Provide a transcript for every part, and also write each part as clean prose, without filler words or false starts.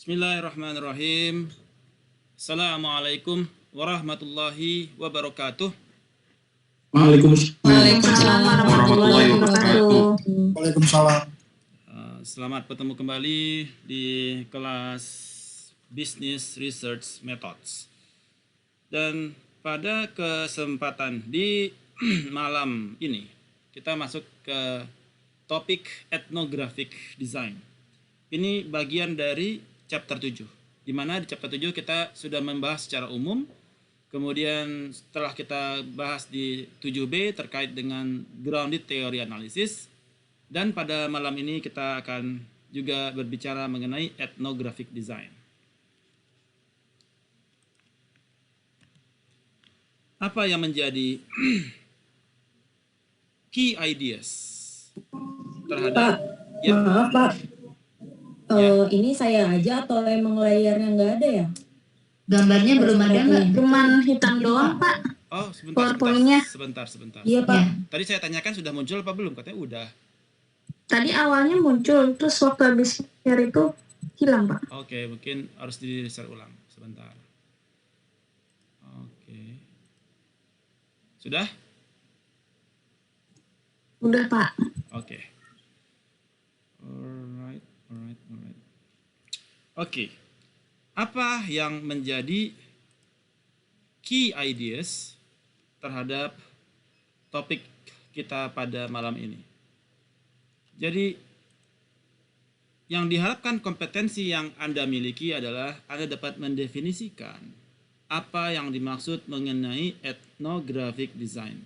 Bismillahirrahmanirrahim. Assalamualaikum warahmatullahi wabarakatuh. Waalaikumsalam warahmatullahi wabarakatuh. Waalaikumsalam. Selamat bertemu kembali di kelas Business Research Methods. Dan pada kesempatan di malam ini kita masuk ke topik ethnographic design. Ini bagian dari chapter 7, di mana di chapter 7 kita sudah membahas secara umum. Kemudian setelah kita bahas di 7B terkait dengan grounded theory analysis, dan pada malam ini kita akan juga berbicara mengenai ethnographic design. Apa yang menjadi key ideas terhadap Maaf Pak, ini saya aja atau emang layarnya nggak ada ya? Gambarnya belum ada nggak? Cuman hitam doang Pak. Oh, sebentar. Sebentar. Iya Pak. Ya. Tadi saya tanyakan sudah muncul apa belum? Katanya udah. Tadi awalnya muncul, terus waktu habis share itu hilang Pak. Oke, mungkin harus di-share ulang. Sebentar. Oke. Sudah? Udah Pak. Oke. Alright. Oke. Apa yang menjadi key ideas terhadap topik kita pada malam ini? Jadi, yang diharapkan kompetensi yang Anda miliki adalah Anda dapat mendefinisikan apa yang dimaksud mengenai ethnographic design.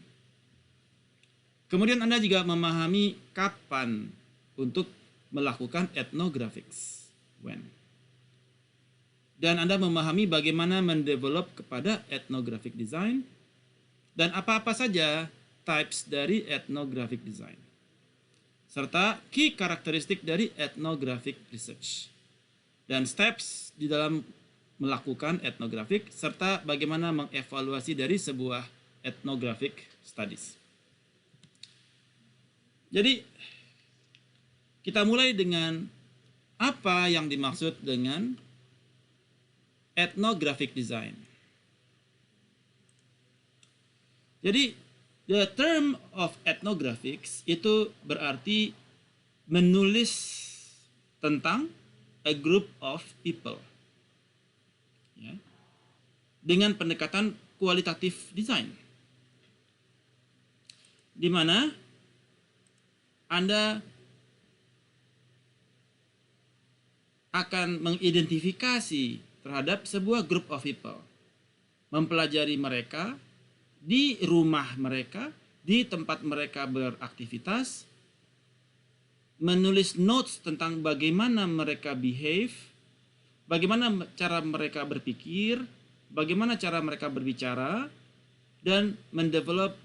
Kemudian Anda juga memahami kapan untuk melakukan ethnographics, when. Dan Anda memahami bagaimana mendevelop kepada ethnographic design dan apa-apa saja types dari ethnographic design, serta key karakteristik dari ethnographic research dan steps di dalam melakukan ethnographic, serta bagaimana mengevaluasi dari sebuah ethnographic studies. Jadi, kita mulai dengan apa yang dimaksud dengan ethnographic design. Jadi, the term of ethnographics itu berarti menulis tentang a group of people, ya, dengan pendekatan kualitatif design, di mana Anda akan mengidentifikasi terhadap sebuah group of people, mempelajari mereka di rumah mereka, di tempat mereka beraktivitas, menulis notes tentang bagaimana mereka behave, bagaimana cara mereka berpikir, bagaimana cara mereka berbicara, dan mendevelop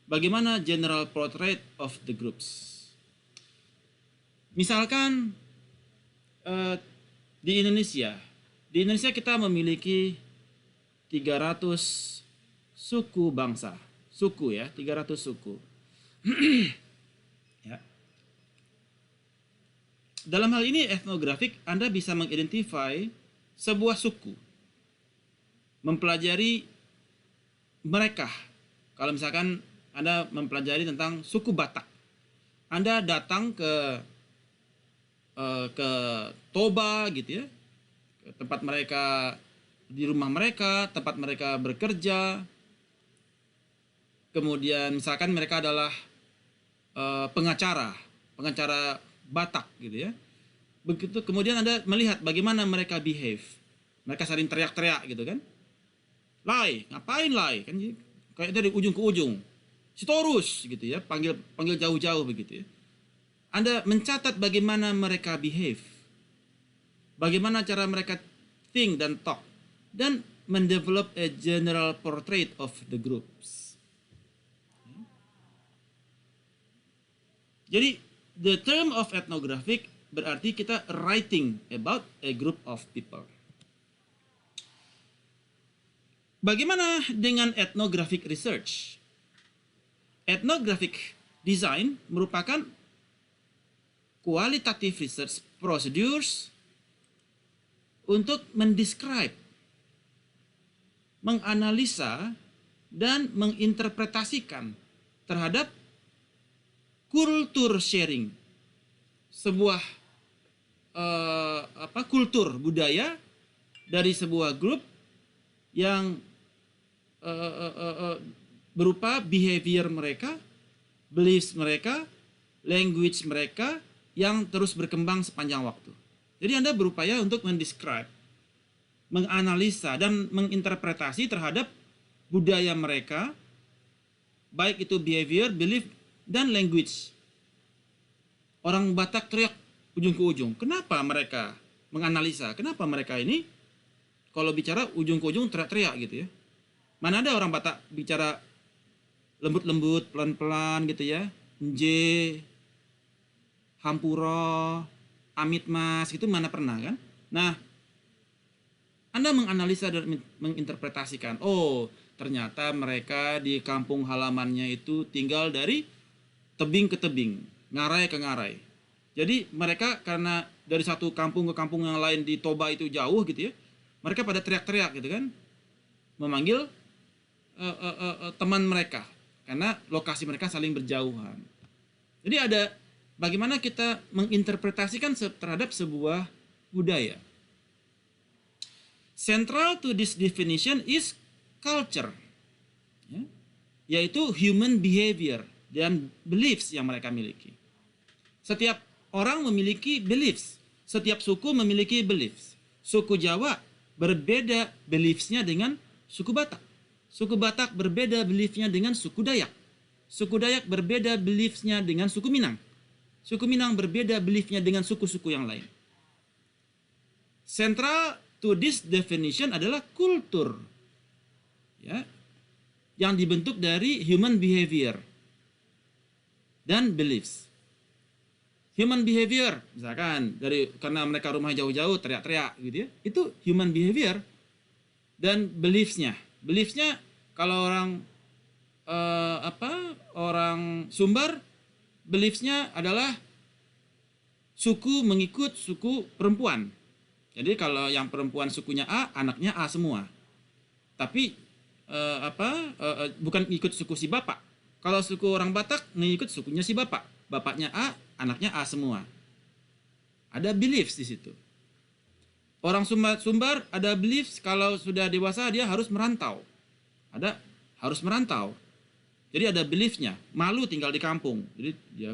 bagaimana general portrait of the groups. Misalkan di Indonesia kita memiliki 300 suku bangsa, suku ya, 300 suku. Ya. Dalam hal ini ethnographic, Anda bisa mengidentify sebuah suku, mempelajari mereka. Kalau misalkan Anda mempelajari tentang suku Batak, Anda datang ke Toba gitu ya, ke tempat mereka, di rumah mereka, tempat mereka bekerja. Kemudian misalkan mereka adalah pengacara Batak gitu ya. Begitu kemudian Anda melihat bagaimana mereka behave. Mereka saling teriak-teriak gitu kan. Lai, ngapain Lai? Kan kayak dari ujung ke ujung. Sitorus gitu ya, panggil jauh-jauh begitu ya. Anda mencatat bagaimana mereka behave, bagaimana cara mereka think dan talk, dan mendevelop a general portrait of the groups. Jadi, the term of ethnographic berarti kita writing about a group of people. Bagaimana dengan ethnographic research? Ethnographic design merupakan qualitative research procedures untuk mendescribe, menganalisa, dan menginterpretasikan terhadap kultur sharing, sebuah kultur budaya dari sebuah grup yang berupa behavior mereka, beliefs mereka, language mereka yang terus berkembang sepanjang waktu. Jadi Anda berupaya untuk mendescribe, menganalisa, dan menginterpretasi terhadap budaya mereka, baik itu behavior, belief, dan language. Orang Batak teriak ujung ke ujung. Kenapa mereka menganalisa? Kenapa mereka ini kalau bicara ujung ke ujung teriak-teriak gitu ya? Mana ada orang Batak bicara lembut-lembut, pelan-pelan gitu ya? Nje, hampuro, amit mas, itu mana pernah kan? Nah, Anda menganalisa dan menginterpretasikan, oh ternyata mereka di kampung halamannya itu tinggal dari tebing ke tebing, ngarai ke ngarai. Jadi mereka karena dari satu kampung ke kampung yang lain di Toba itu jauh gitu ya, mereka pada teriak-teriak gitu kan, memanggil teman mereka karena lokasi mereka saling berjauhan. Jadi ada bagaimana kita menginterpretasikan terhadap sebuah budaya. Central to this definition is culture, ya, yaitu human behavior dan beliefs yang mereka miliki. Setiap orang memiliki beliefs, setiap suku memiliki beliefs. Suku Jawa berbeda beliefsnya dengan suku Batak. Suku Batak berbeda beliefnya dengan suku Dayak. Suku Dayak berbeda beliefsnya dengan suku Minang. Suku Minang berbeda beliefnya dengan suku-suku yang lain. Central to this definition adalah kultur, ya, yang dibentuk dari human behavior dan beliefs. Human behavior, misalkan karena mereka rumah jauh-jauh teriak-teriak gitu ya, itu human behavior. Dan beliefsnya kalau orang orang Sumbar, beliefsnya adalah suku mengikut suku perempuan. Jadi kalau yang perempuan sukunya A, anaknya A semua. Tapi bukan ikut suku si bapak. Kalau suku orang Batak mengikut sukunya si bapak. Bapaknya A, anaknya A semua. Ada beliefs di situ. Orang Sumbar ada beliefs kalau sudah dewasa dia harus merantau. Harus merantau. Jadi ada beliefsnya. Malu tinggal di kampung. Jadi dia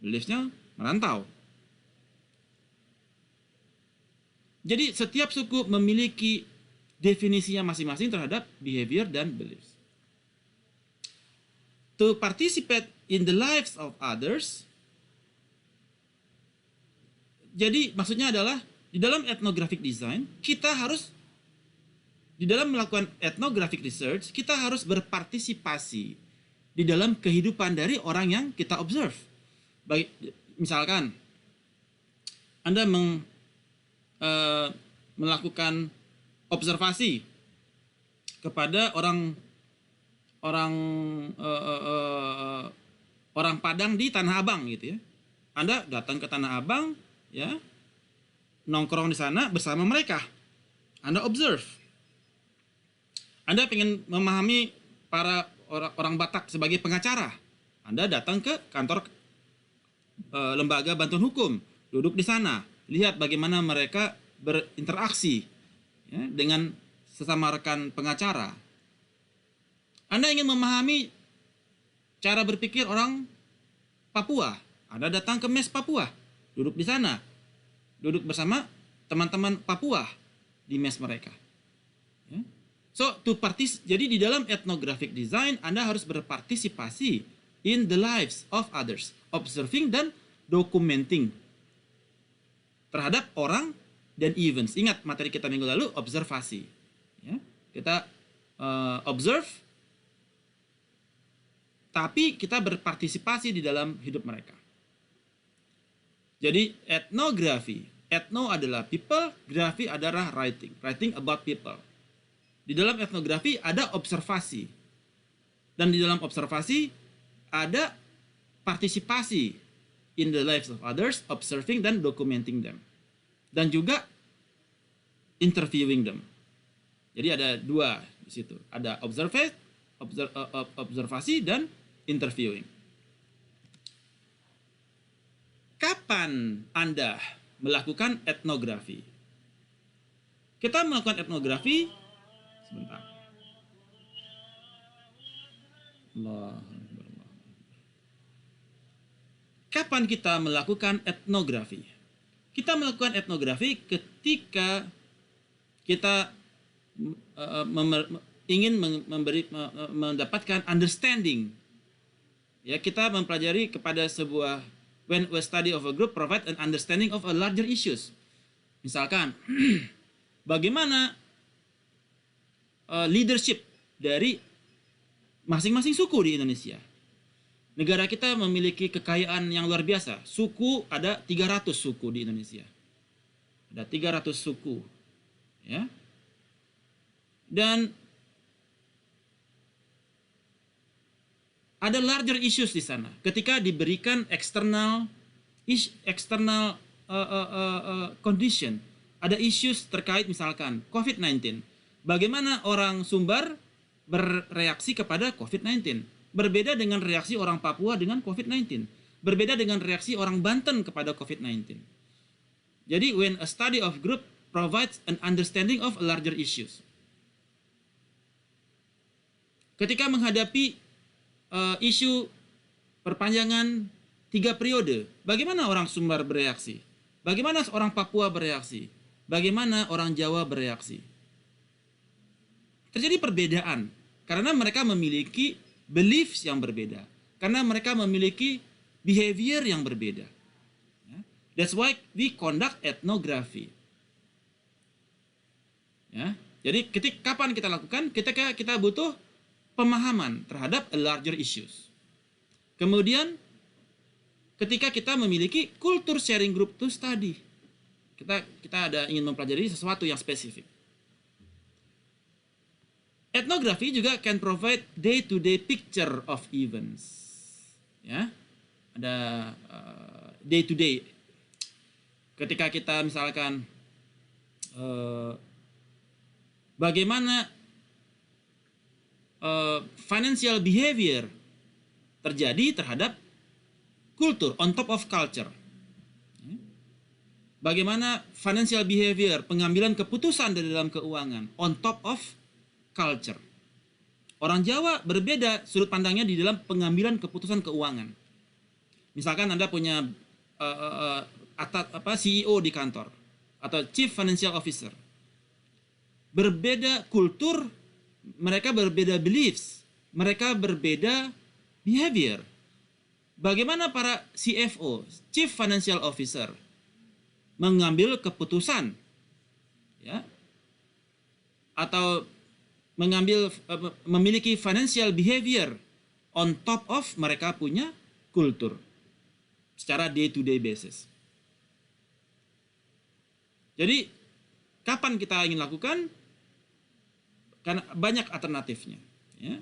beliefsnya merantau. Jadi setiap suku memiliki definisinya masing-masing terhadap behavior dan beliefs. To participate in the lives of others. Jadi maksudnya adalah di dalam ethnographic design, di dalam melakukan ethnographic research, kita harus berpartisipasi di dalam kehidupan dari orang yang kita observe. Misalkan, Anda melakukan observasi kepada orang Padang di Tanah Abang gitu ya. Anda datang ke Tanah Abang, ya, nongkrong di sana bersama mereka. Anda observe. Anda ingin memahami para orang Batak sebagai pengacara. Anda datang ke kantor lembaga bantuan hukum, duduk di sana, lihat bagaimana mereka berinteraksi, ya, dengan sesama rekan pengacara. Anda ingin memahami cara berpikir orang Papua. Anda datang ke mes Papua, duduk di sana, duduk bersama teman-teman Papua di mes mereka. Ya. Jadi di dalam ethnographic design Anda harus berpartisipasi in the lives of others, observing dan documenting terhadap orang dan events. Ingat materi kita minggu lalu observasi. Ya. Kita observe, tapi kita berpartisipasi di dalam hidup mereka. Jadi etnografi. Etno adalah people, grafi adalah writing about people. Di dalam etnografi ada observasi. Dan di dalam observasi ada partisipasi in the lives of others, observing dan documenting them. Dan juga interviewing them. Jadi ada dua di situ. Ada observasi dan interviewing. Kapan Anda melakukan etnografi? Kita melakukan etnografi sebentar. Kapan kita melakukan etnografi? Kita melakukan etnografi ketika kita ingin mendapatkan understanding. Ya, kita mempelajari kepada sebuah when a study of a group provide an understanding of a larger issues. Misalkan bagaimana leadership dari masing-masing suku di Indonesia. Negara kita memiliki kekayaan yang luar biasa. Suku ada 300 suku di Indonesia. Ada 300 suku. Ya. Dan ada larger issues di sana. Ketika diberikan external condition, ada issues terkait misalkan COVID-19. Bagaimana orang Sumbar bereaksi kepada COVID-19? Berbeda dengan reaksi orang Papua dengan COVID-19. Berbeda dengan reaksi orang Banten kepada COVID-19. Jadi, when a study of group provides an understanding of larger issues. Ketika menghadapi isu perpanjangan 3 periode, bagaimana orang Sumbar bereaksi? Bagaimana orang Papua bereaksi? Bagaimana orang Jawa bereaksi? Terjadi perbedaan karena mereka memiliki beliefs yang berbeda, karena mereka memiliki behavior yang berbeda. That's why we conduct ethnography. Ya, jadi kapan kita lakukan? Ketika kita butuh pemahaman terhadap larger issues. Kemudian ketika kita memiliki culture sharing group to study, kita ingin mempelajari sesuatu yang spesifik. Ethnography juga can provide day-to-day picture of events. Ya, ada day-to-day. Ketika kita misalkan bagaimana financial behavior terjadi terhadap kultur on top of culture. Bagaimana financial behavior, pengambilan keputusan dari dalam keuangan on top of culture. Orang Jawa berbeda sudut pandangnya di dalam pengambilan keputusan keuangan. Misalkan Anda punya CEO di kantor atau Chief Financial Officer. Berbeda kultur, mereka berbeda beliefs, mereka berbeda behavior. Bagaimana para CFO, Chief Financial Officer, mengambil keputusan, ya, atau memiliki financial behavior on top of mereka punya kultur secara day-to-day basis. Jadi, kapan kita ingin lakukan? Karena banyak alternatifnya. Ya.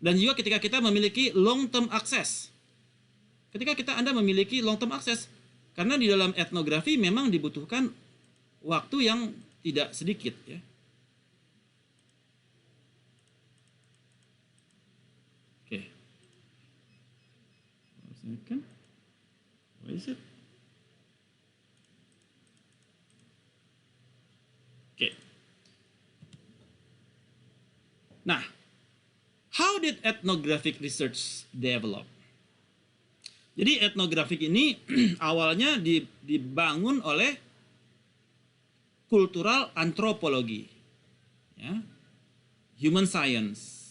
Dan juga ketika kita memiliki long-term access. Ketika Anda memiliki long-term access, karena di dalam etnografi memang dibutuhkan waktu yang tidak sedikit. Ya. Oke. What is it? Oke. Nah, how did ethnographic research develop? Jadi etnografik ini awalnya dibangun oleh kultural antropologi, ya, human science,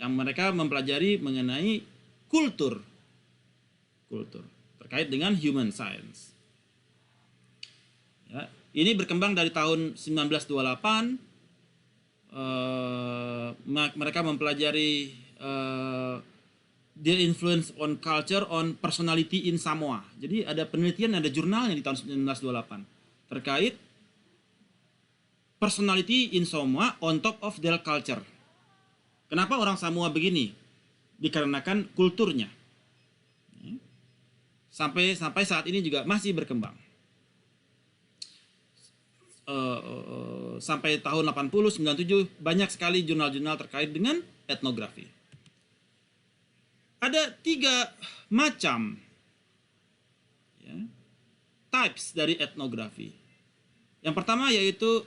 yang mereka mempelajari mengenai kultur terkait dengan human science. Ya, ini berkembang dari tahun 1928. Mereka mempelajari their influence on culture on personality in Samoa. Jadi ada penelitian, ada jurnalnya di tahun 1928 terkait personality in Samoa on top of their culture. Kenapa orang Samoa begini? Dikarenakan kulturnya. Sampai saat ini juga masih berkembang. sampai tahun 80, 97 banyak sekali jurnal-jurnal terkait dengan etnografi. Ada 3 macam ya, types dari etnografi. Yang pertama yaitu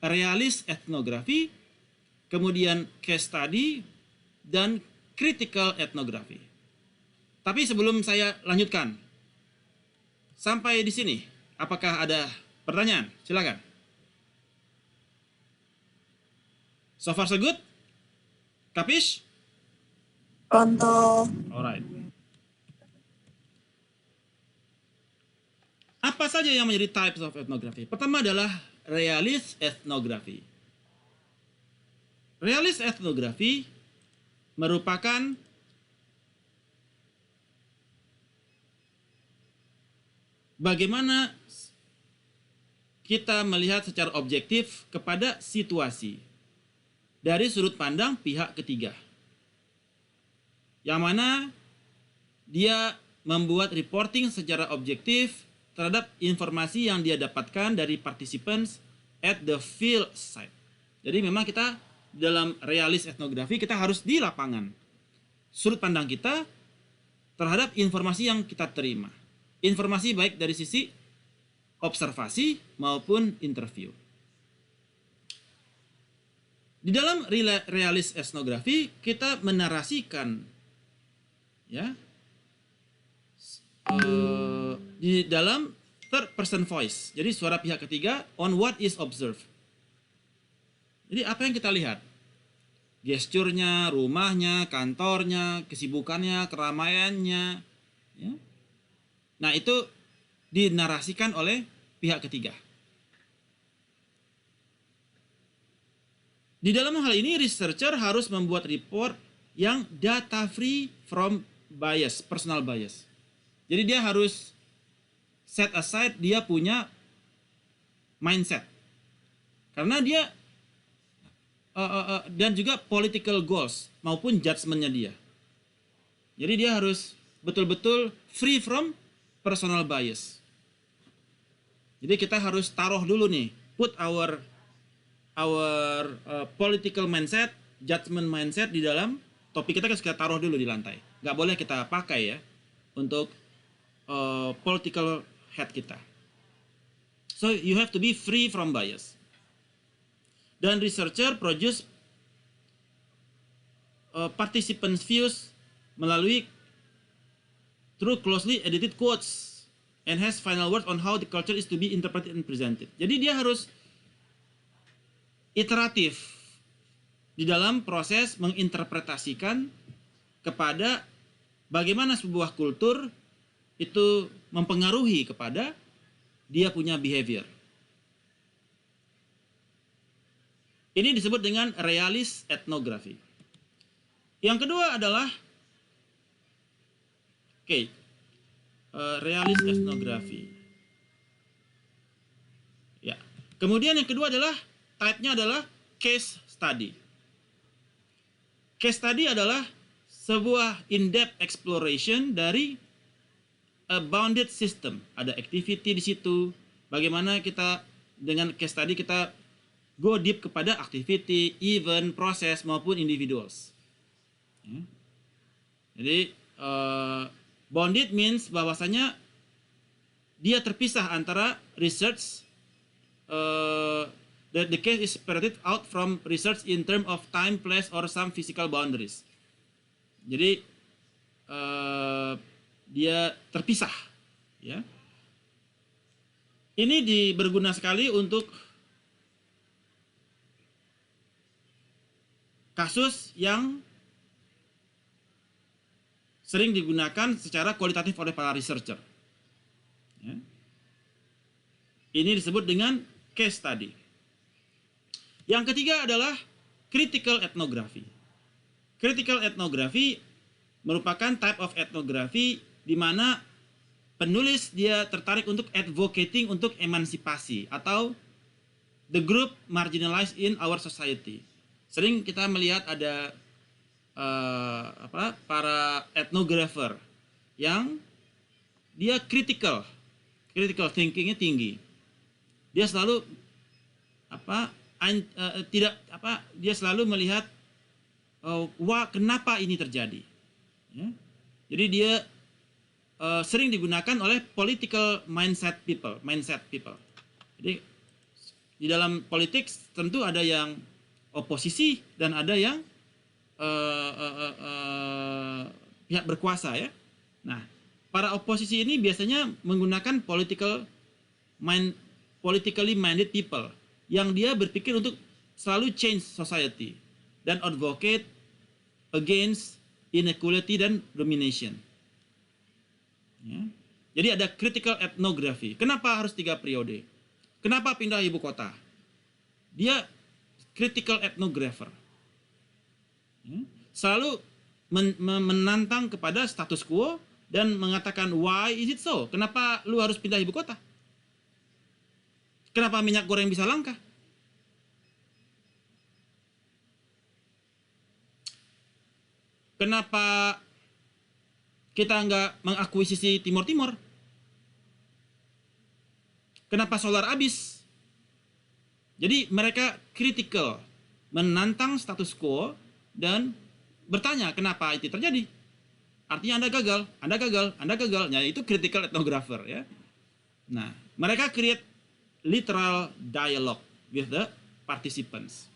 realist etnografi, kemudian case study, dan critical etnografi. Tapi sebelum saya lanjutkan, sampai di sini, apakah ada pertanyaan? Silakan. So far so good? Kapish? Kontol. Alright. Apa saja yang menjadi types of ethnography? Pertama adalah realist ethnography. Realist ethnography merupakan bagaimana kita melihat secara objektif kepada situasi dari sudut pandang pihak ketiga. Yang mana dia membuat reporting secara objektif terhadap informasi yang dia dapatkan dari participants at the field site. Jadi memang kita dalam realist etnografi kita harus di lapangan. Sudut pandang kita terhadap informasi yang kita terima. Informasi baik dari sisi observasi maupun interview. Di dalam realist etnografi kita menarasikan ya di dalam third person voice. Jadi suara pihak ketiga on what is observed. Jadi apa yang kita lihat? Gesturnya, rumahnya, kantornya, kesibukannya, keramaiannya. Ya. Nah itu dinarasikan oleh pihak ketiga. Di dalam hal ini researcher harus membuat report yang data free from bias, personal bias. Jadi dia harus set aside dia punya mindset. Karena dia dan juga political goals maupun judgment-nya dia. Jadi dia harus betul-betul free from personal bias. Jadi kita harus taruh dulu nih, put our political mindset, judgment mindset di dalam topik kita taruh dulu di lantai. Nggak boleh kita pakai ya untuk political head kita. So you have to be free from bias. Dan researcher produce participants' views melalui through closely edited quotes and has final word on how the culture is to be interpreted and presented. Jadi dia harus iteratif di dalam proses menginterpretasikan kepada bagaimana sebuah kultur itu mempengaruhi kepada dia punya behavior. Ini disebut dengan realist ethnography. Yang kedua adalah realist ethnography. Ya. Kemudian yang kedua adalah type-nya adalah case study. Case study adalah sebuah in-depth exploration dari a bounded system. Ada activity di situ. Bagaimana kita dengan case study kita go deep kepada activity, event, proses maupun individuals. Ya. Jadi bounded means bahwasanya dia terpisah antara research. The case is separated out from research in terms of time, place, or some physical boundaries. Jadi dia terpisah, ya. Ini berguna sekali untuk kasus yang sering digunakan secara kualitatif oleh para researcher. Ya. Ini disebut dengan case study. Yang ketiga adalah critical ethnography. Critical ethnography merupakan type of ethnography di mana penulis dia tertarik untuk advocating untuk emansipasi atau the group marginalized in our society. Sering kita melihat ada para ethnographer yang dia critical thinkingnya tinggi. Dia selalu tidak dia selalu melihat kenapa ini terjadi. Ya. Jadi dia sering digunakan oleh political mindset people. Jadi di dalam politik tentu ada yang oposisi dan ada yang pihak berkuasa ya. Nah, para oposisi ini biasanya menggunakan politically minded people yang dia berpikir untuk selalu change society dan advocate against inequality dan domination. Ya. Jadi ada critical ethnography. Kenapa harus 3 periode? Kenapa pindah ibu kota? Dia critical ethnographer. Ya. Selalu menantang kepada status quo dan mengatakan why is it so? Kenapa lu harus pindah ibu kota? Kenapa minyak goreng bisa langka? Kenapa kita nggak mengakuisisi Timur-Timur? Kenapa solar habis? Jadi mereka kritikal, menantang status quo dan bertanya kenapa itu terjadi. Artinya Anda gagal. Ya, itu critical ethnographer ya. Nah, mereka create literal dialogue with the participants.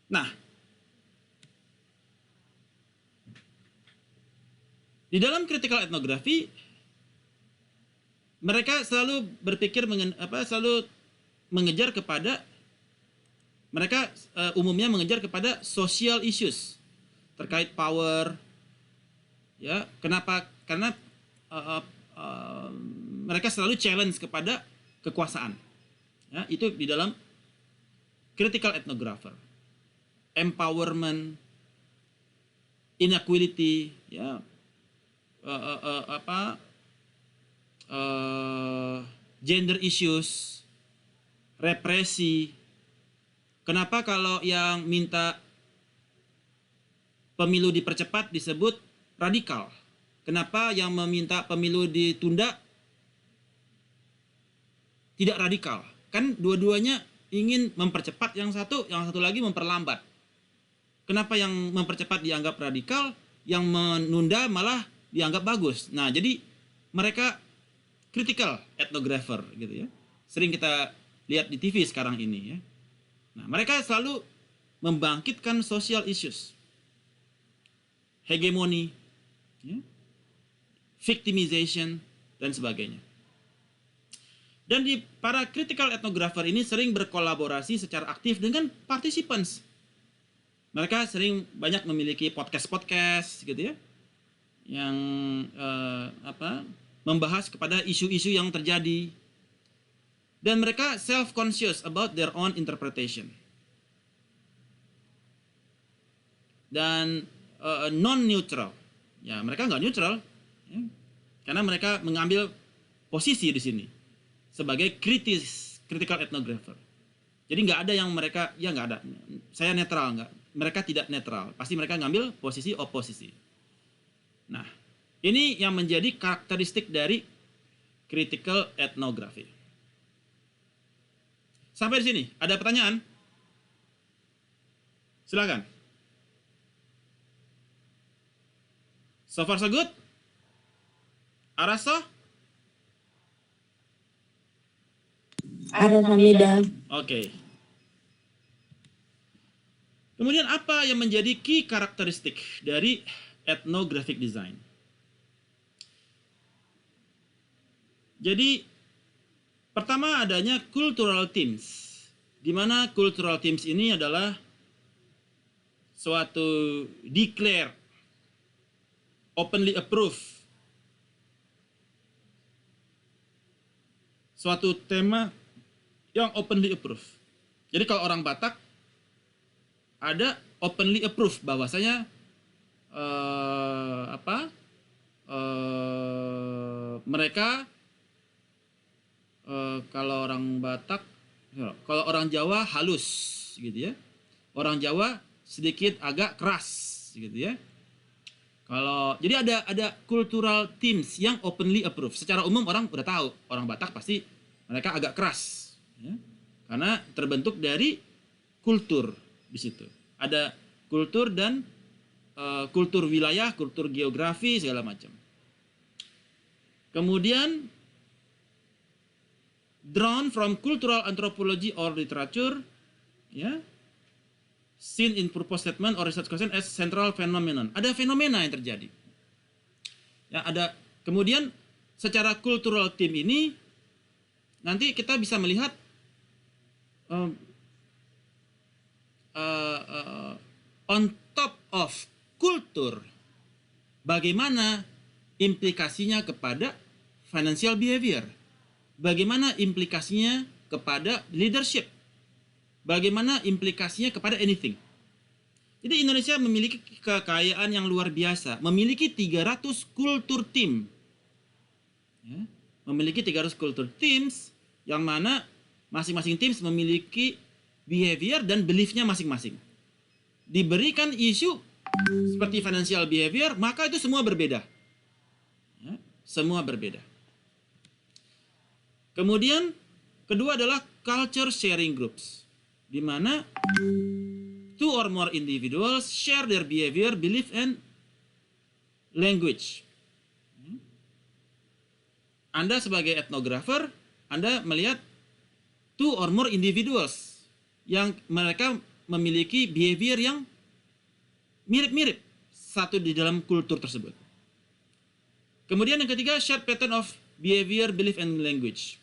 Nah, di dalam critical ethnography mereka selalu berpikir selalu mengejar kepada umumnya mengejar kepada social issues terkait power ya. Kenapa? Karena mereka selalu challenge kepada kekuasaan ya. Itu di dalam critical ethnographer. Empowerment, inequality, ya, gender issues, represi. Kenapa kalau yang minta pemilu dipercepat disebut radikal? Kenapa yang meminta pemilu ditunda tidak radikal? Kan dua-duanya ingin mempercepat yang satu lagi memperlambat. Kenapa yang mempercepat dianggap radikal, yang menunda malah dianggap bagus? Nah, jadi mereka critical ethnographer gitu ya. Sering kita lihat di TV sekarang ini ya. Nah, mereka selalu membangkitkan social issues. Hegemoni, ya, victimization dan sebagainya. Dan para critical ethnographer ini sering berkolaborasi secara aktif dengan participants. Mereka sering banyak memiliki podcast gitu ya, yang membahas kepada isu-isu yang terjadi. Dan mereka self-conscious about their own interpretation. Dan non-neutral. Ya, mereka nggak neutral. Ya, karena mereka mengambil posisi di sini sebagai critical ethnographer. Jadi nggak ada yang mereka, ya nggak ada. Saya netral, nggak. Mereka tidak netral. Pasti mereka ngambil posisi oposisi. Nah, ini yang menjadi karakteristik dari critical ethnography. Sampai di sini, ada pertanyaan? Silakan. So far so good? Araso? Ada Hamida. Oke. Kemudian apa yang menjadi key karakteristik dari ethnographic design? Jadi pertama adanya cultural themes, di mana cultural themes ini adalah suatu declare, openly approve, suatu tema yang openly approve. Jadi kalau orang Batak ada openly approve bahwasanya mereka kalau orang Batak, kalau orang Jawa halus gitu ya. Orang Jawa sedikit agak keras gitu ya. Jadi ada cultural teams yang openly approved. Secara umum orang udah tahu, orang Batak pasti mereka agak keras, ya. Karena terbentuk dari kultur di situ. Ada kultur dan kultur wilayah, kultur geografi segala macam. Kemudian drawn from cultural anthropology or literature, ya, seen in purpose statement or research question as central phenomenon. Ada fenomena yang terjadi. Ya, ada. Kemudian secara cultural team ini nanti kita bisa melihat on top of kultur, bagaimana implikasinya kepada financial behavior, bagaimana implikasinya kepada leadership, bagaimana implikasinya kepada anything. Jadi Indonesia memiliki kekayaan yang luar biasa, memiliki 300 kultur team. Ya, memiliki 300 kultur teams yang mana masing-masing teams memiliki behavior dan belief-nya masing-masing. Diberikan isu seperti financial behavior, maka itu semua berbeda. Ya, semua berbeda. Kemudian kedua adalah culture sharing groups, di mana two or more individuals share their behavior, belief, and language. Anda sebagai etnografer, Anda melihat two or more individuals yang mereka memiliki behavior yang mirip-mirip satu di dalam kultur tersebut. Kemudian yang ketiga, shared pattern of behavior, belief, and language.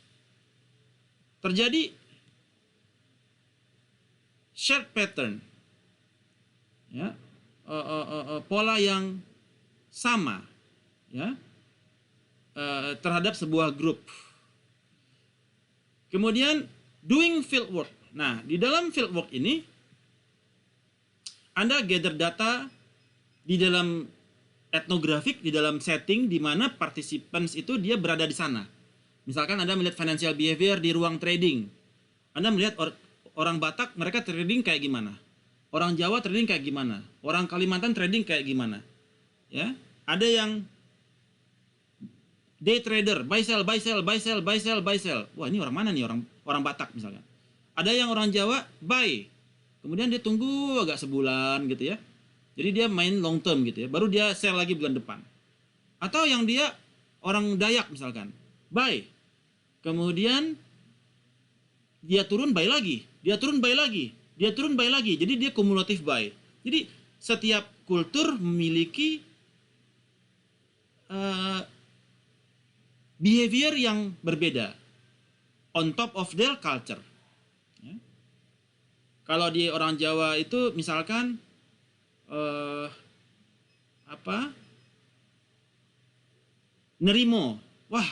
Terjadi shared pattern, ya, pola yang sama, ya, terhadap sebuah grup. Kemudian doing field work. Nah, di dalam field work ini Anda gather data di dalam etnografik, di dalam setting di mana participants itu dia berada di sana. Misalkan Anda melihat financial behavior di ruang trading. Anda melihat orang Batak mereka trading kayak gimana? Orang Jawa trading kayak gimana? Orang Kalimantan trading kayak gimana? Ya, ada yang day trader, buy sell, buy sell, buy sell, buy sell, buy sell. Wah, ini orang mana nih, orang Batak misalkan. Ada yang orang Jawa buy. Kemudian dia tunggu agak sebulan gitu ya. Jadi dia main long term gitu ya. Baru dia sell lagi bulan depan. Atau yang dia orang Dayak misalkan, buy. Kemudian dia turun buy lagi, dia turun buy lagi, dia turun buy lagi. Jadi dia kumulatif buy. Jadi setiap kultur memiliki behavior yang berbeda on top of their culture. Ya. Kalau di orang Jawa itu misalkan nerimo, wah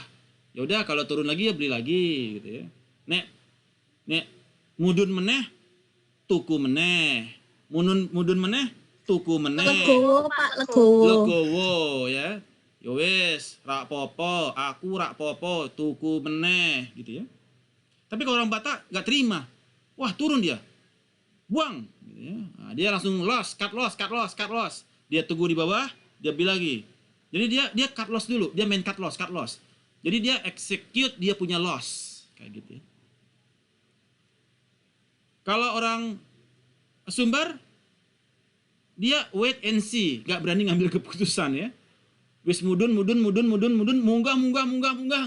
yaudah kalau turun lagi ya beli lagi gitu ya. Nek mudun meneh tuku meneh, mudun meneh tuku meneh. Legowo, Pak, legowo. Legowo ya. Yo wis, rak popo, aku rak popo, tuku meneh gitu ya. Tapi kalau orang Batak nggak terima, wah turun dia, buang, gitu ya. Nah, dia langsung loss, cut loss, cut loss, cut loss. Dia tunggu di bawah, dia beli lagi. Jadi dia cut loss dulu, dia main cut loss, cut loss. Jadi dia execute, dia punya loss, kayak gitu ya. Kalau orang Sumbar, dia wait and see, nggak berani ngambil keputusan ya. Wis mudun, munggah,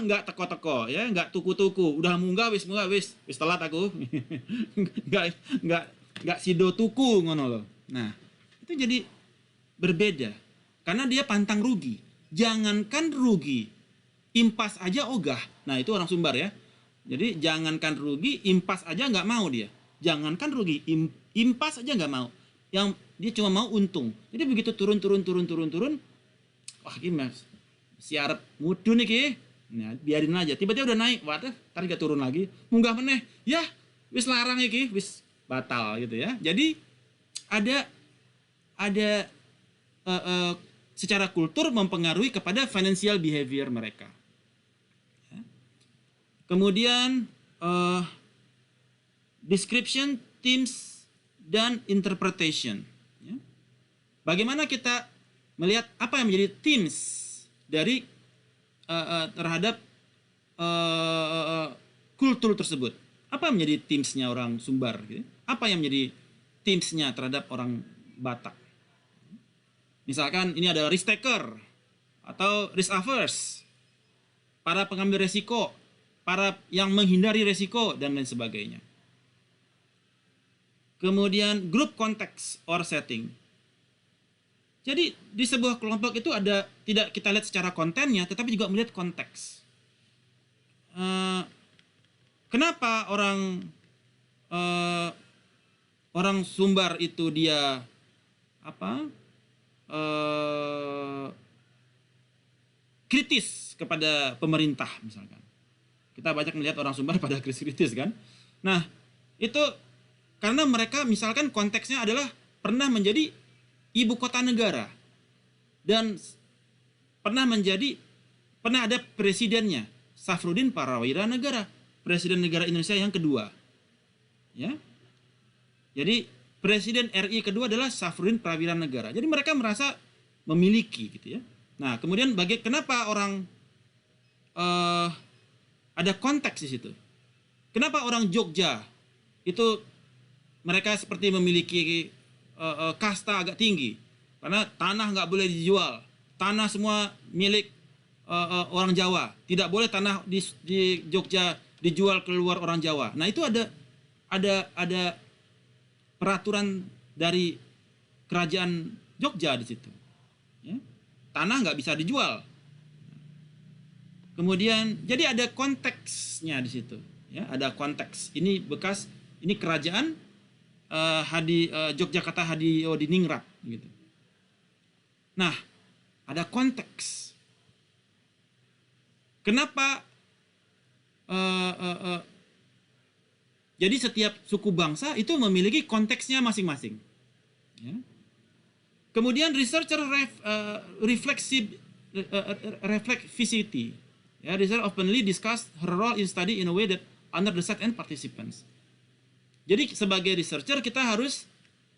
nggak teko-teko ya, nggak tuku-tuku, udah munggah, wis telat aku, nggak sido tuku ngono loh. Nah, itu jadi berbeda, karena dia pantang rugi. Jangankan rugi, impas aja ogah. Nah, itu orang Sumbar ya. Jadi jangankan rugi, impas aja nggak mau dia. Jangankan rugi, impas aja nggak mau. Yang dia cuma mau untung. Jadi begitu turun, wah gimana? Siarep mudun iki. Nah, biarin aja. Tiba-tiba udah naik, wah tadi gak turun lagi. Munggah meneh. Ya, wis larang iki, wis batal gitu ya. Jadi ada secara kultur mempengaruhi kepada financial behavior mereka. Ya. Kemudian description, themes, dan interpretation. Ya. Bagaimana kita melihat apa yang menjadi themes dari terhadap kultur tersebut. Apa yang menjadi themesnya orang Sumbar? Gitu. Apa yang menjadi themesnya terhadap orang Batak? Misalkan ini ada risk taker atau risk averse, para pengambil resiko, para yang menghindari resiko, dan lain sebagainya. Kemudian group context or setting. Jadi di sebuah kelompok itu ada, tidak kita lihat secara kontennya, tetapi juga melihat konteks. Kenapa orang Sumbar itu dia kritis kepada pemerintah misalkan. Kita banyak melihat orang Sumbar pada kritis kan. Nah, itu karena mereka misalkan konteksnya adalah pernah menjadi ibu kota negara dan pernah ada presidennya, Safruddin Parawira Negara, presiden negara Indonesia yang kedua. Ya. Jadi presiden RI kedua adalah Safruddin Parawira Negara. Jadi mereka merasa memiliki gitu ya. Nah, kemudian kenapa orang ada konteks di situ? Kenapa orang Jogja itu mereka seperti memiliki kasta agak tinggi? Karena tanah nggak boleh dijual, tanah semua milik orang Jawa. Tidak boleh tanah di Jogja dijual keluar orang Jawa. Nah, itu ada peraturan dari kerajaan Jogja di situ. Ya. Tanah nggak bisa dijual. Kemudian jadi ada konteksnya di situ. Ya, ada konteks. Ini kerajaan Yogyakarta Hadiningrat gitu. Nah, ada konteks. Kenapa? Jadi setiap suku bangsa itu memiliki konteksnya masing-masing. Ya. Kemudian researcher reflexivity. Ya, researcher openly discuss her role in study in a way that honor the set and participants. Jadi sebagai researcher kita harus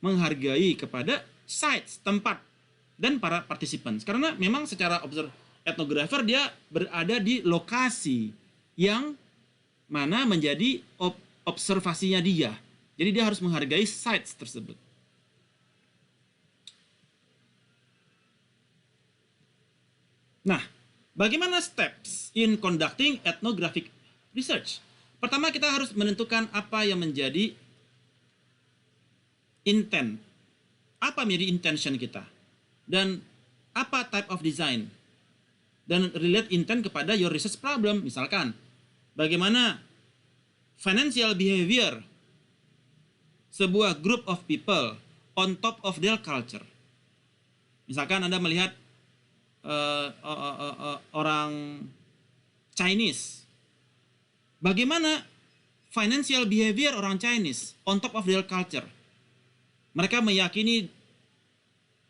menghargai kepada sites, tempat, dan para participants. Karena memang secara etnografer dia berada di lokasi yang mana menjadi observasinya dia. Jadi dia harus menghargai sites tersebut. Nah, bagaimana steps in conducting ethnographic research? Pertama, kita harus menentukan apa yang menjadi intent. Apa menjadi intention kita? Dan apa type of design? Dan relate intent kepada your research problem. Misalkan, bagaimana financial behavior sebuah group of people on top of their culture. Misalkan Anda melihat orang Chinese. Bagaimana financial behavior orang Chinese on top of their culture? Mereka meyakini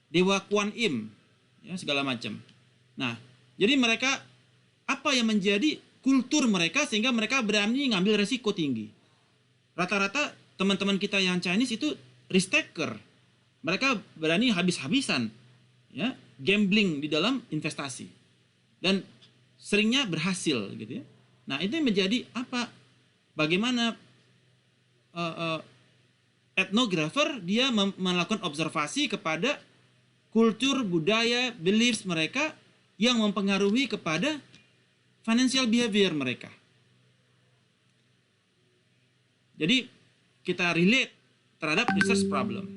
Dewa Kuan Im, ya, segala macam. Nah, jadi mereka apa yang menjadi kultur mereka sehingga mereka berani ngambil resiko tinggi. Rata-rata teman-teman kita yang Chinese itu risk taker. Mereka berani habis-habisan, ya, gambling di dalam investasi. Dan seringnya berhasil gitu ya. Nah, itu menjadi apa? Bagaimana etnografer dia melakukan observasi kepada kultur, budaya, beliefs mereka yang mempengaruhi kepada financial behavior mereka. Jadi kita relate terhadap research problem.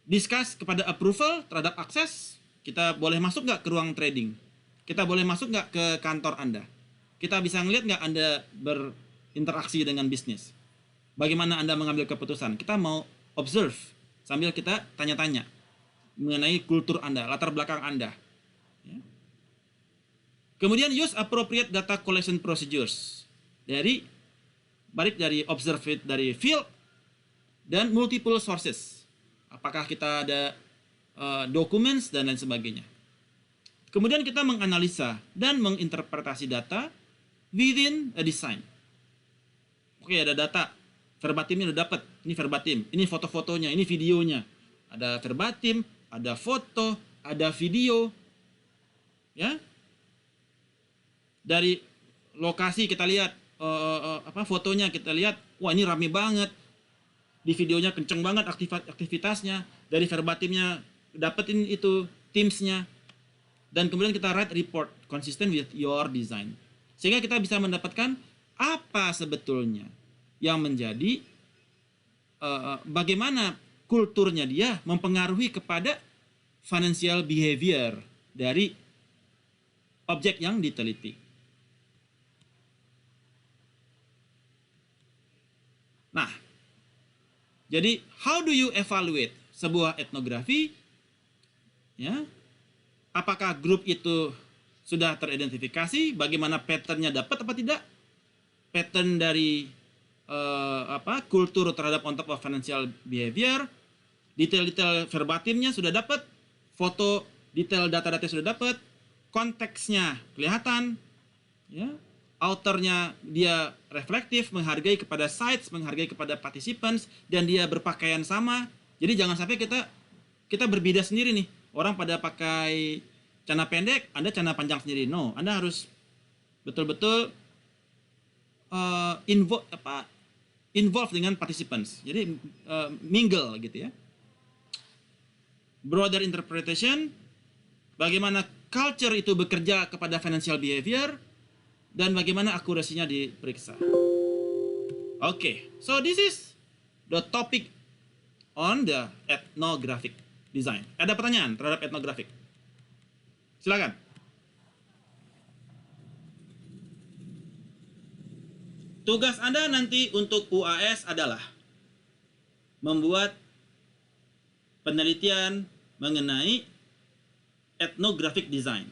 Discuss kepada approval terhadap akses. Kita boleh masuk nggak ke ruang trading? Kita boleh masuk nggak ke kantor Anda? Kita bisa ngelihat nggak Anda berinteraksi dengan bisnis? Bagaimana Anda mengambil keputusan? Kita mau observe sambil kita tanya-tanya mengenai kultur Anda, latar belakang Anda. Ya. Kemudian use appropriate data collection procedures. Balik dari observe dari field dan multiple sources. Apakah kita ada documents dan lain sebagainya. Kemudian kita menganalisa dan menginterpretasi data within a design. Oke, ada data. Verbatimnya udah dapat. Ini verbatim. Ini foto-fotonya, ini videonya. Ada verbatim, ada foto, ada video, ya. Dari lokasi kita lihat fotonya, kita lihat, wah ini rame banget. Di videonya kenceng banget aktivitasnya. Dari verbatimnya dapetin itu Teams-nya. Dan kemudian kita write report consistent with your design. Sehingga kita bisa mendapatkan apa sebetulnya yang menjadi bagaimana kulturnya dia mempengaruhi kepada financial behavior dari objek yang diteliti. Nah, jadi how do you evaluate sebuah etnografi? Ya, apakah grup itu sudah teridentifikasi? Bagaimana patternnya dapat apa tidak? Pattern dari kultur terhadap on top of financial behavior, detail-detail verbatimnya sudah dapat, foto detail data-data sudah dapat, konteksnya kelihatan, ya. Authornya dia reflektif, menghargai kepada sites, menghargai kepada participants, dan dia berpakaian sama. Jadi jangan sampai kita berbeda sendiri nih. Orang pada pakai celana pendek, Anda celana panjang sendiri. No, Anda harus betul-betul involve dengan participants. Jadi mingle gitu ya. Broader interpretation, bagaimana culture itu bekerja kepada financial behavior, dan bagaimana akurasinya diperiksa. Oke, so this is the topic on the ethnographic design. Ada pertanyaan terhadap ethnographic? Silakan. Tugas Anda nanti untuk UAS adalah membuat penelitian mengenai ethnographic design.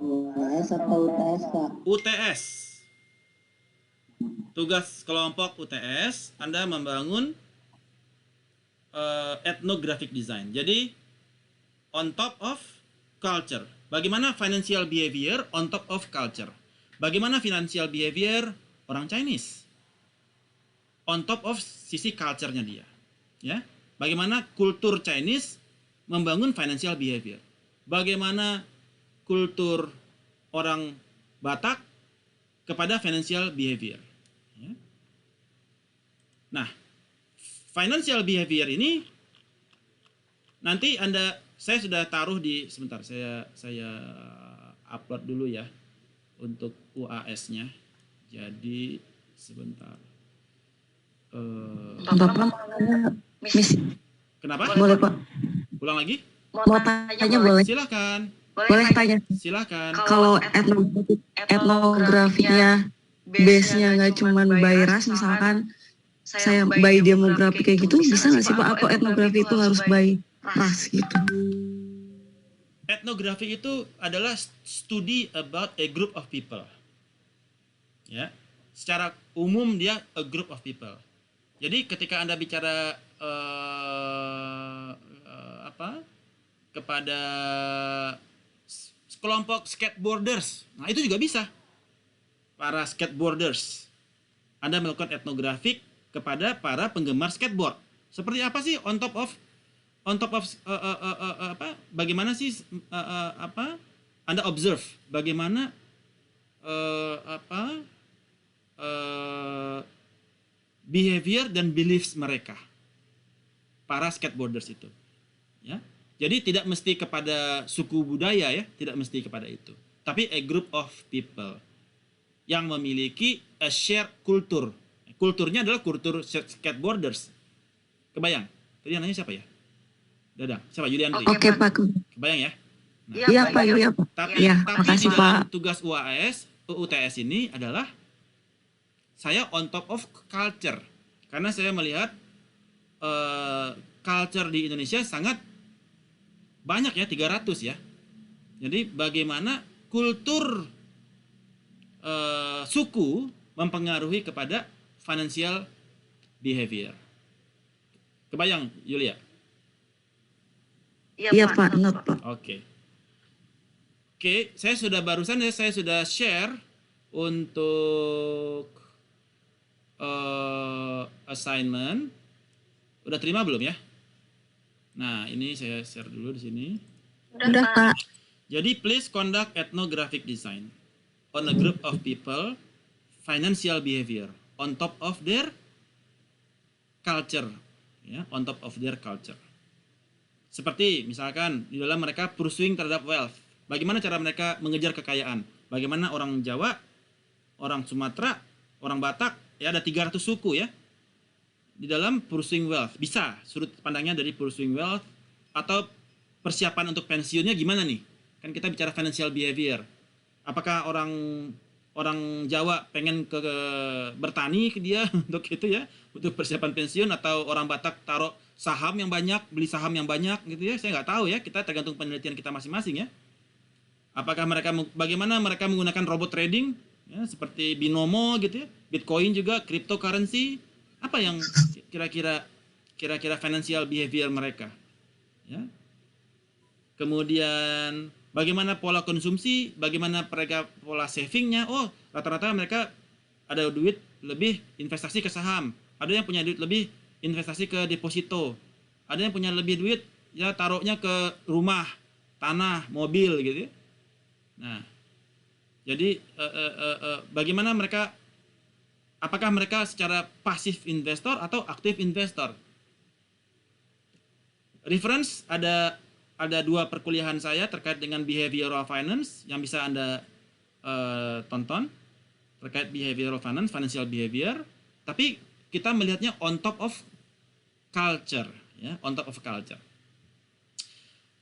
UAS atau UTS, Pak? UTS. Tugas kelompok UTS, Anda membangun ethnographic design. Jadi, on top of culture. Bagaimana financial behavior on top of culture? Bagaimana financial behavior orang Chinese? On top of sisi culture-nya dia. Ya. Bagaimana kultur Chinese membangun financial behavior? Bagaimana kultur orang Batak kepada financial behavior. Ya. Nah, financial behavior ini nanti saya sudah taruh di sebentar, saya upload dulu ya untuk UAS-nya. Jadi sebentar. Bapak misi. Kenapa? Boleh, Pak. Ulang lagi? Mau tanya boleh? Silakan. Boleh tanya. Silakan. Kalau etnografinya base-nya nggak cuma by ras, misalkan saya by demografi kayak gitu, bisa nggak sih Pak? Atau etnografi itu harus by ras gitu? Etnografi itu adalah studi about a group of people. Ya, secara umum dia a group of people. Jadi ketika Anda bicara kepada kelompok skateboarders, nah itu juga bisa. Para skateboarders, Anda melakukan etnografik kepada para penggemar skateboard. Seperti apa sih on top of bagaimana sih Anda observe bagaimana behavior dan beliefs mereka para skateboarders itu, ya. Jadi tidak mesti kepada suku budaya ya, tidak mesti kepada itu, tapi a group of people yang memiliki a shared culture. Kulturnya adalah kultur skateboarders. Kebayang? Tadi nanya siapa ya? Dadang. Siapa? Yuliandri. Oke, Pak. Kebayang ya? Nah, Iya, Pak. Iya, Pak. Tapi makasih, di dalam Pak. tugas UTS ini adalah saya on top of culture. Karena saya melihat culture di Indonesia sangat banyak ya, 300 ya. Jadi bagaimana kultur suku mempengaruhi kepada financial behavior. Kebayang, Yulia? Iya, Pak. Not, Pak. Oke, saya sudah share untuk assignment. Udah terima belum ya? Nah, ini saya share dulu di sini. Udah, Kak. Jadi, please conduct ethnographic design on a group of people, financial behavior, on top of their culture. Ya, on top of their culture. Seperti misalkan di dalam mereka pursuing terhadap wealth. Bagaimana cara mereka mengejar kekayaan? Bagaimana orang Jawa, orang Sumatera, orang Batak, ya ada 300 suku ya. Di dalam pursuing wealth. Bisa sudut pandangnya dari pursuing wealth atau persiapan untuk pensiunnya gimana nih? Kan kita bicara financial behavior. Apakah orang Jawa pengen ke bertani ke dia untuk itu ya, untuk persiapan pensiun, atau orang Batak taruh saham yang banyak, beli saham yang banyak gitu ya. Saya nggak tahu ya, kita tergantung penelitian kita masing-masing ya. Apakah bagaimana mereka menggunakan robot trading ya, seperti binomo gitu ya, Bitcoin juga, cryptocurrency. Apa yang kira-kira financial behavior mereka ya. Kemudian bagaimana pola konsumsi, bagaimana mereka pola savingnya. Oh, rata-rata mereka ada duit lebih investasi ke saham, ada yang punya duit lebih investasi ke deposito, ada yang punya lebih duit ya taruhnya ke rumah, tanah, mobil gitu ya. Nah, jadi bagaimana mereka, apakah mereka secara pasif investor atau aktif investor? Reference ada 2 perkuliahan saya terkait dengan behavioral finance yang bisa Anda tonton terkait behavioral finance, financial behavior. Tapi kita melihatnya on top of culture, ya, on top of culture.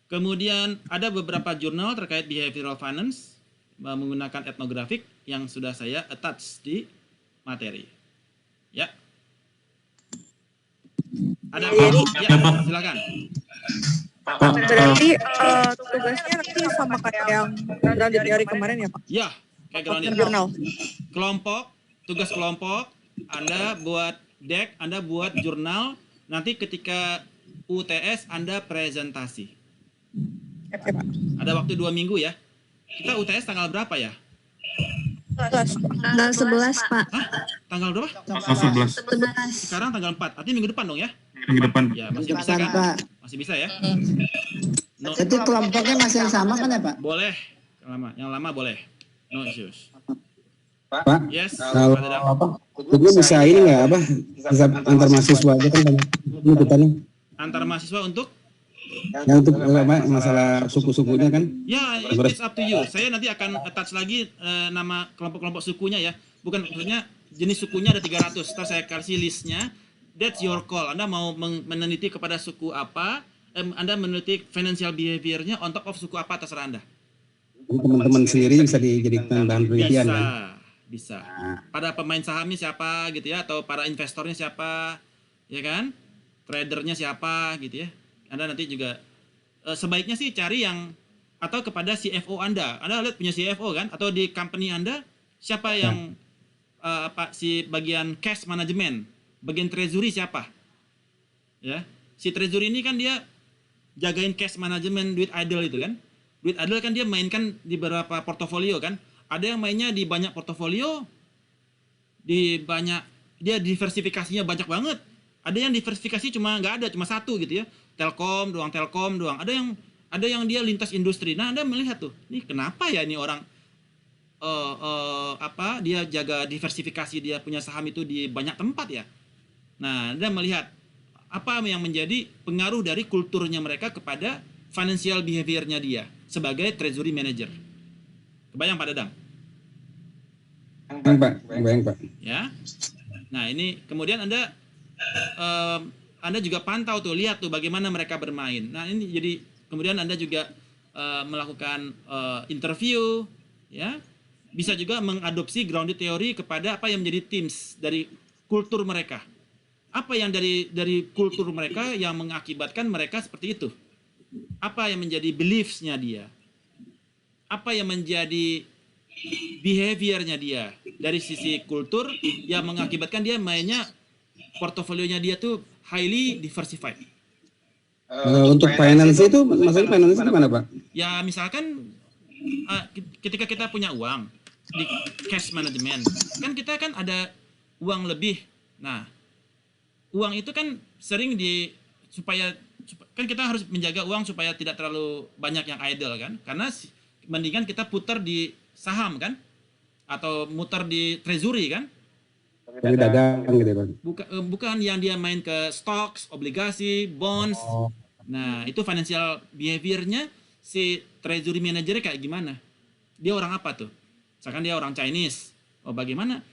Kemudian ada beberapa jurnal terkait behavioral finance menggunakan etnografik yang sudah saya attach di materi. Ya. Ada ya, silakan. Berarti tugasnya nanti sama kayak yang grounded theory kemarin ya Pak? Ya, kayak grounded. Jurnal. Tugas kelompok, Anda buat deck, Anda buat jurnal, nanti ketika UTS Anda presentasi. Oke Pak. Ada waktu 2 minggu ya. Kita UTS tanggal berapa ya? Tanggal 11, Pak. Hah? Tanggal berapa? Tanggal 11. Sekarang tanggal 4, artinya minggu depan dong ya? Minggu depan. Ya, masih bisa kan? Pak. Masih bisa ya? No, Jadi kelompoknya masih yang sama kan ya Pak? boleh. Yang lama boleh. No issues. Pak, Yes. kalau Pak Dadang. apa? Itu bisa ini nggak apa? Bisa antar mahasiswa aja kan banyak ikutannya. Antar mahasiswa untuk? Yang untuk masalah suku-sukunya kan? Ya, it's up to you. Saya nanti akan attach lagi nama kelompok-kelompok sukunya ya. Bukan, maksudnya jenis sukunya ada 300. Ntar saya kasih listnya. That's your call. Anda mau meneliti kepada suku apa? Anda meneliti financial behavior-nya on top of suku apa, terserah Anda. Teman-teman sendiri bisa dijadikan bahan penelitian kan? Bisa. Pada pemain sahamnya siapa gitu ya, atau para investornya siapa, ya kan? Tradernya siapa gitu ya. Anda nanti juga sebaiknya sih cari yang, atau kepada CFO Anda. Anda lihat punya CFO kan, atau di company Anda siapa yang si bagian cash management, bagian treasury siapa? Ya. Si treasury ini kan dia jagain cash management, duit idle itu kan. Duit idle kan dia mainkan di beberapa portofolio kan. Ada yang mainnya di banyak portofolio, dia diversifikasinya banyak banget. Ada yang diversifikasi cuma satu gitu ya. Telkom doang. Ada yang dia lintas industri. Nah, Anda melihat tuh, nih kenapa ya ini orang dia jaga diversifikasi, dia punya saham itu di banyak tempat ya. Nah, Anda melihat apa yang menjadi pengaruh dari kulturnya mereka kepada financial behavior-nya dia sebagai treasury manager. Kebayang Pak Dadang? Bayang Pak. Ya. Nah, ini kemudian Anda juga pantau tuh, lihat tuh bagaimana mereka bermain. Nah, ini jadi kemudian Anda juga melakukan interview, ya. Bisa juga mengadopsi grounded theory kepada apa yang menjadi themes dari kultur mereka. Apa yang dari kultur mereka yang mengakibatkan mereka seperti itu? Apa yang menjadi beliefs-nya dia? Apa yang menjadi behavior-nya dia dari sisi kultur yang mengakibatkan dia mainnya, portofolionya dia tuh highly diversified. Untuk finance itu, maksudnya finance itu mana Pak? Ya misalkan ketika kita punya uang di cash management, kan kita kan ada uang lebih. Nah, uang itu kan sering supaya kan kita harus menjaga uang supaya tidak terlalu banyak yang idle kan, karena mendingan kita putar di saham kan, atau muter di treasury kan, Tapi dagang gitu kan. bukan yang dia main ke stocks, obligasi, bonds. Nah, itu financial behavior-nya si treasury manager kayak gimana? Dia orang apa tuh? Misalkan dia orang Chinese. Oh, bagaimana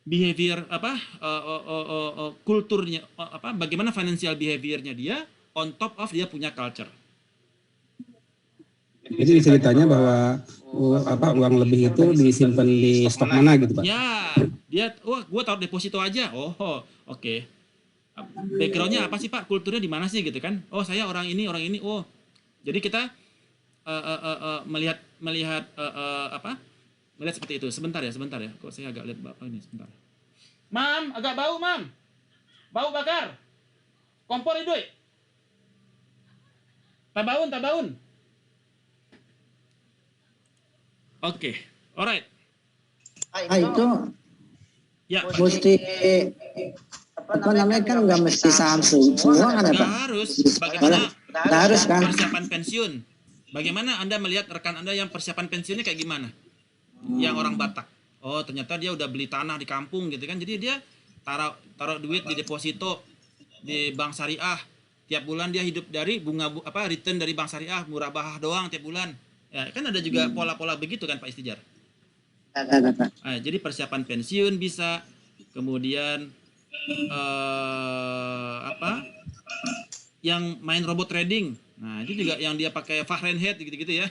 behavior kulturnya bagaimana financial behavior-nya dia on top of dia punya culture. Jadi ceritanya bahwa uang lebih itu disimpan di stok mana gitu Pak? Ya, dia gue taruh deposito aja. Oh, oke. Background-nya apa sih Pak? Kulturnya di mana sih gitu kan? Oh, saya orang ini. Oh, jadi kita melihat melihat seperti itu. Sebentar ya. Kok saya agak lihat Bapak ini sebentar. Mam, agak bau, Mam. Bau bakar. Kompor hidup. Tabaun. Oke. Alright. Itu Ya. mesti apa namanya kan nggak mesti saham semua kan ya Pak? Nggak harus. Bagaimana Nggak harus kan? persiapan pensiun? Bagaimana Anda melihat rekan Anda yang persiapan pensiunnya kayak gimana? Yang orang Batak. Oh, ternyata dia udah beli tanah di kampung gitu kan. Jadi dia taruh duit di deposito di bank syariah. Tiap bulan dia hidup dari bunga return dari bank syariah, murabahah doang tiap bulan. Ya, kan ada juga pola-pola begitu kan Pak Istijar. Ada Pak. Nah, jadi persiapan pensiun bisa, kemudian yang main robot trading. Nah, itu juga yang dia pakai Fahrenheit gitu-gitu ya.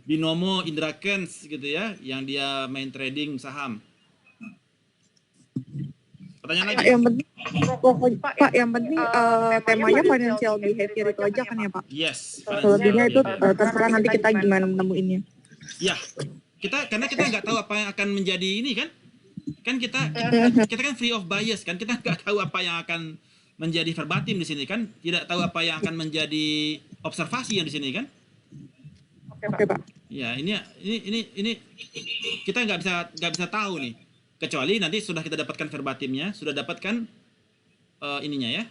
Binomo, Indra Kens gitu ya, yang dia main trading saham. Pertanyaan lagi? Yang penting temanya financial behavior itu aja kan ya Pak? Yes. Selebihnya itu terserah nanti kita gimana nemuinnya. Ya, karena kita nggak tahu apa yang akan menjadi ini kan? Kan kita kan free of bias kan? Kita nggak tahu apa yang akan menjadi verbatim di sini kan? Tidak tahu apa yang akan menjadi observasi yang di sini kan? Oke Pak. Ya, ini kita nggak bisa tahu nih, kecuali nanti sudah kita dapatkan verbatimnya, sudah dapatkan ininya ya,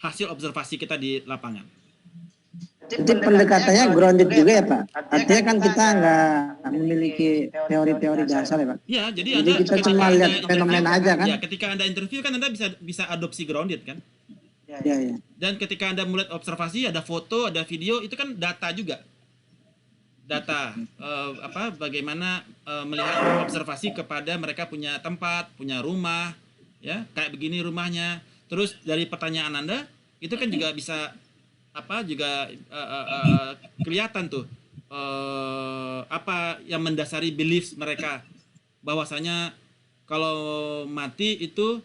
hasil observasi kita di lapangan. Jadi pendekatannya grounded juga ya Pak? Artinya kan kita nggak memiliki teori-teori dasar ya Pak? Ya, jadi kita cuma lihat fenomena aja kan? Ya, ketika Anda interview kan Anda bisa adopsi grounded kan? Ya. Dan ketika Anda melihat observasi, ada foto, ada video, itu kan data juga. Data bagaimana melihat observasi kepada mereka punya tempat, punya rumah, ya kayak begini rumahnya. Terus dari pertanyaan Anda itu kan juga bisa kelihatan tuh apa yang mendasari beliefs mereka, bahwasanya kalau mati itu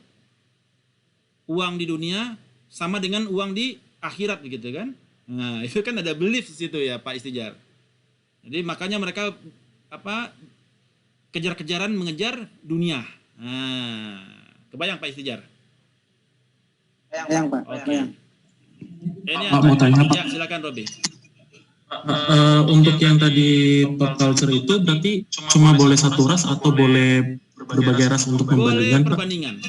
uang di dunia sama dengan uang di akhirat begitu kan. Nah, itu kan ada belief di situ ya Pak Istijar. Jadi makanya mereka kejar-kejaran mengejar dunia. Nah, kebayang Pak Istijar? Yang Pak. Oke. Ini Pak, mau tanya, Pak. Ya, silakan Robi. Untuk yang tadi pop culture itu berarti cuma boleh satu ras atau boleh berbagai ras untuk Boleh membandingkan Pak? perbandingan.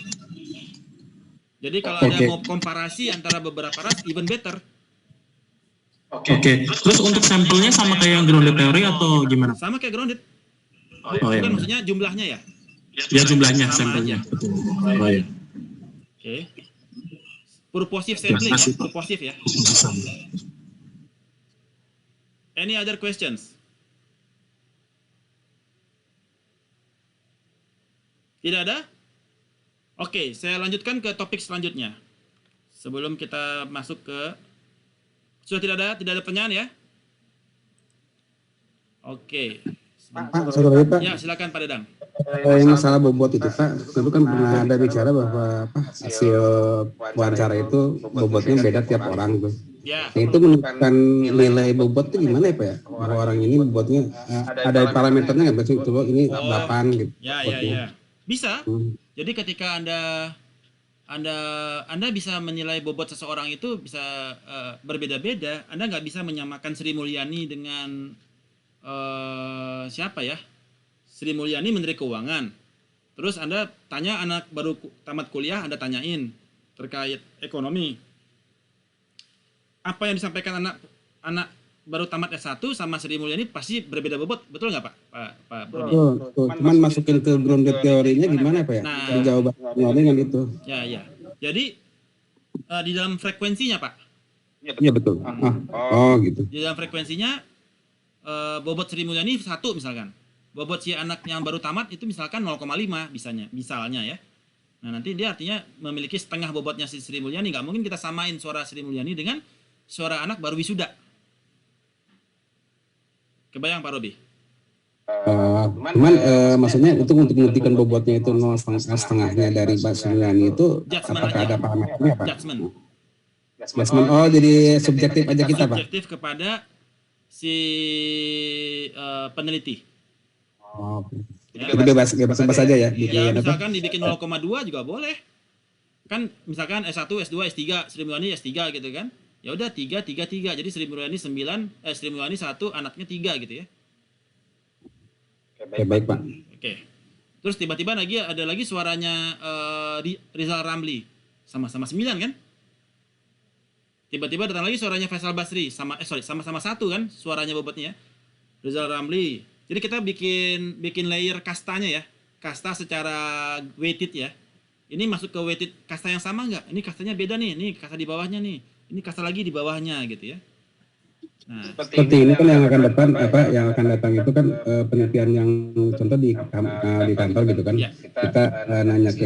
Jadi kalau ada mau komparasi antara beberapa ras, even better. Oke. Terus untuk sampelnya sama kayak yang grounded theory atau gimana? Sama kayak grounded. Oh ya. Bukan maksudnya jumlahnya ya? Ya jumlahnya Sama sampelnya. aja. Betul. Oh ya. Oke. Purposive sampling, Terima kasih, Pak. purposive ya. Any other questions? Tidak ada? Oke, saya lanjutkan ke topik selanjutnya. Sebelum kita masuk ke... Sudah tidak ada pertanyaan ya? Oke. Pak, satu lagi Pak. Ya, silakan Pak Dedang. Yang masalah bobot itu Pak, dulu kan pernah ada bicara bahwa hasil wawancara itu bobotnya beda tiap orang tuh. Ya. Nah, itu menentukan nilai bobot itu gimana ya Pak ya? Bahwa orang ini bobotnya ada parameternya nggak sih? Coba ini 8 gitu. Ya. Bisa. Jadi ketika Anda bisa menilai bobot seseorang itu bisa berbeda-beda. Anda nggak bisa menyamakan Sri Mulyani dengan siapa ya? Sri Mulyani Menteri Keuangan. Terus Anda tanya anak baru tamat kuliah, Anda tanyain terkait ekonomi. Apa yang disampaikan anak baru tamat S1 sama Sri Mulyani pasti berbeda bobot, betul nggak Pak? Pak Budi? Betul. Cuman masukin ke grounded teorinya gimana Pak ya? Nah, Jawabannya dengan itu. Ya. Jadi di dalam frekuensinya Pak. Iya betul. Oh gitu. Di dalam frekuensinya bobot Sri Mulyani 1 misalkan. Bobot si anak yang baru tamat itu misalkan 0,5 misalnya ya. Nah nanti dia artinya memiliki setengah bobotnya si Sri Mulyani. Nggak mungkin kita samain suara Sri Mulyani dengan suara anak baru wisuda. Kebayang Pak Robi? Cuman maksudnya itu untuk membuktikan bobotnya itu 0,5-nya dari Pak Suryani itu apakah ada parameternya Pak? Judgment. Oh jadi subjektif aja kita Pak? Subjektif kepada si peneliti. Oh, jadi bebas aja ya? Ya misalkan dibikin 0,2 juga boleh. Kan misalkan S1, S2, S3, Sri Mulyani S3 gitu kan. Ya udah 3. Jadi Sri Mulyani 1, anaknya 3 gitu ya. Oke, baik Pak. Oke. Terus tiba-tiba ada lagi suaranya Rizal Ramli sama-sama 9 kan? Tiba-tiba datang lagi suaranya Faisal Basri sama-sama 1 kan suaranya bobotnya ya. Rizal Ramli. Jadi kita bikin layer kastanya ya. Kasta secara weighted ya. Ini masuk ke weighted kasta yang sama nggak? Ini kastanya beda nih. Ini kasta di bawahnya nih. Ini kasta lagi di bawahnya gitu ya. Nah, seperti ini kan yang akan datang itu kan penelitian yang contoh di kantor gitu kan. Ya. Kita nanya ke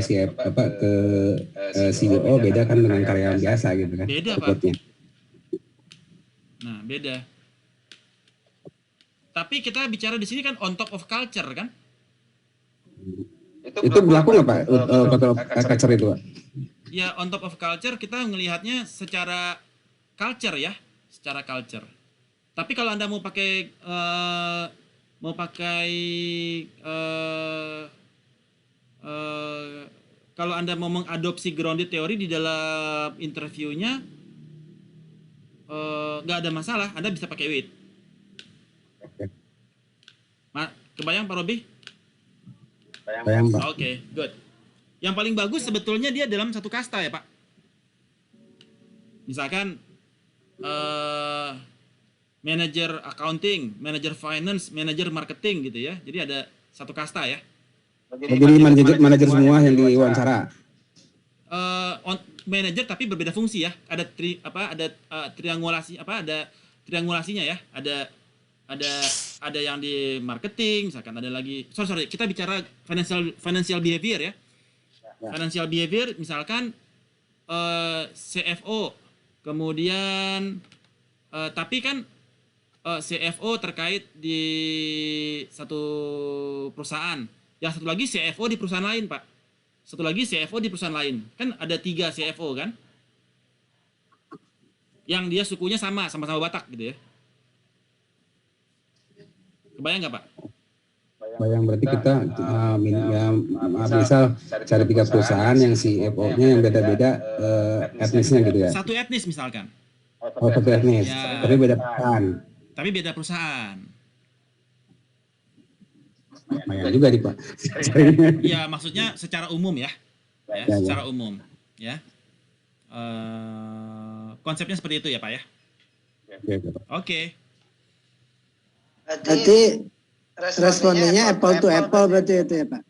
CEO beda kan dengan karyawan biasa gitu kan. Beda Pak. Nah, beda. Tapi kita bicara di sini kan on top of culture kan? Itu berlaku nggak Pak? On top of culture itu Pak? Ya on top of culture kita melihatnya secara culture ya, secara culture. Tapi kalau Anda mau pakai kalau Anda mau mengadopsi grounded theory di dalam interviewnya nggak ada masalah, Anda bisa pakai weight. Kebayang Pak Robi? Bayang Pak. Oke, good. Yang paling bagus sebetulnya dia dalam satu kasta ya Pak. Misalkan manager accounting, manager finance, manager marketing gitu ya. Jadi ada satu kasta ya. Jadi manajer semua yang diwawancara. Manager tapi berbeda fungsi ya. Ada triangulasinya ya. Ada yang di marketing, misalkan ada lagi. Sorry, kita bicara financial behavior ya. Financial behavior misalkan CFO, kemudian tapi kan CFO terkait di satu perusahaan, yang satu lagi CFO di perusahaan lain Pak, satu lagi CFO di perusahaan lain, kan ada 3 CFO kan, yang dia sukunya sama-sama Batak gitu ya. Kebayang nggak Pak? Bayang berarti kita misal cari 3 perusahaan yang CFO-nya yang beda-beda etnisnya gitu ya. Satu etnis misalkan. Oh, satu etnis, Ya. tapi beda perusahaan. Tapi beda perusahaan. Bayang juga nih Pak. Ya maksudnya secara umum ya. Secara umum ya. Konsepnya seperti itu ya Pak ya. Oke. Berarti respondennya apple to apple berarti itu ya Pak?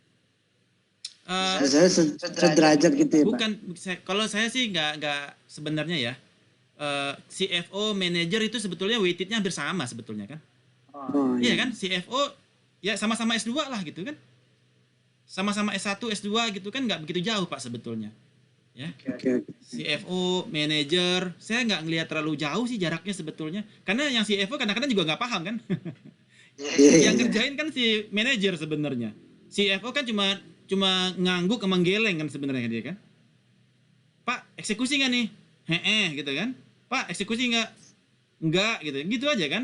Misalnya sederajat gitu ya Pak? Bukan, kalau saya sih nggak sebenarnya ya. CFO manager itu sebetulnya weighted-nya hampir sama sebetulnya kan. Iya kan, CFO ya sama-sama S2 lah gitu kan. Sama-sama S1, S2 gitu kan nggak begitu jauh Pak sebetulnya. Ya. CFO, manager, saya nggak ngelihat terlalu jauh sih jaraknya sebetulnya. Karena yang CFO kadang-kadang juga nggak paham kan. Yang ngerjain kan si manajer sebenarnya. CFO kan cuma ngangguk sama geleng kan sebenarnya dia kan. Pak, eksekusi nggak nih? Gitu kan. Pak, eksekusi nggak? Nggak gitu. Gitu aja kan.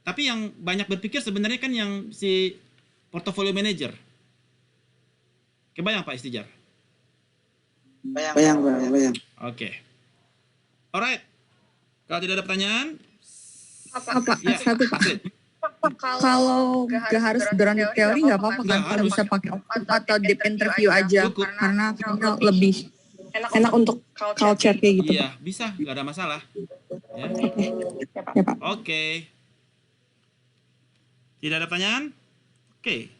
Tapi yang banyak berpikir sebenarnya kan yang si portfolio manager. Kebayang Pak Istijar? Bayang. Oke. Alright. Kalau tidak ada pertanyaan, Apa? ya, Satu Pak. Astrid. Kalau nggak harus grounded teori nggak apa-apa Nggak kan? Kalau harus. bisa pakai output atau deep interview aja, Cukup. karena kayaknya lebih enak untuk culture kayak gitu. Iya, bisa, nggak ada masalah. Ya. Ya Pak. Oke. Tidak ada pertanyaan? Oke.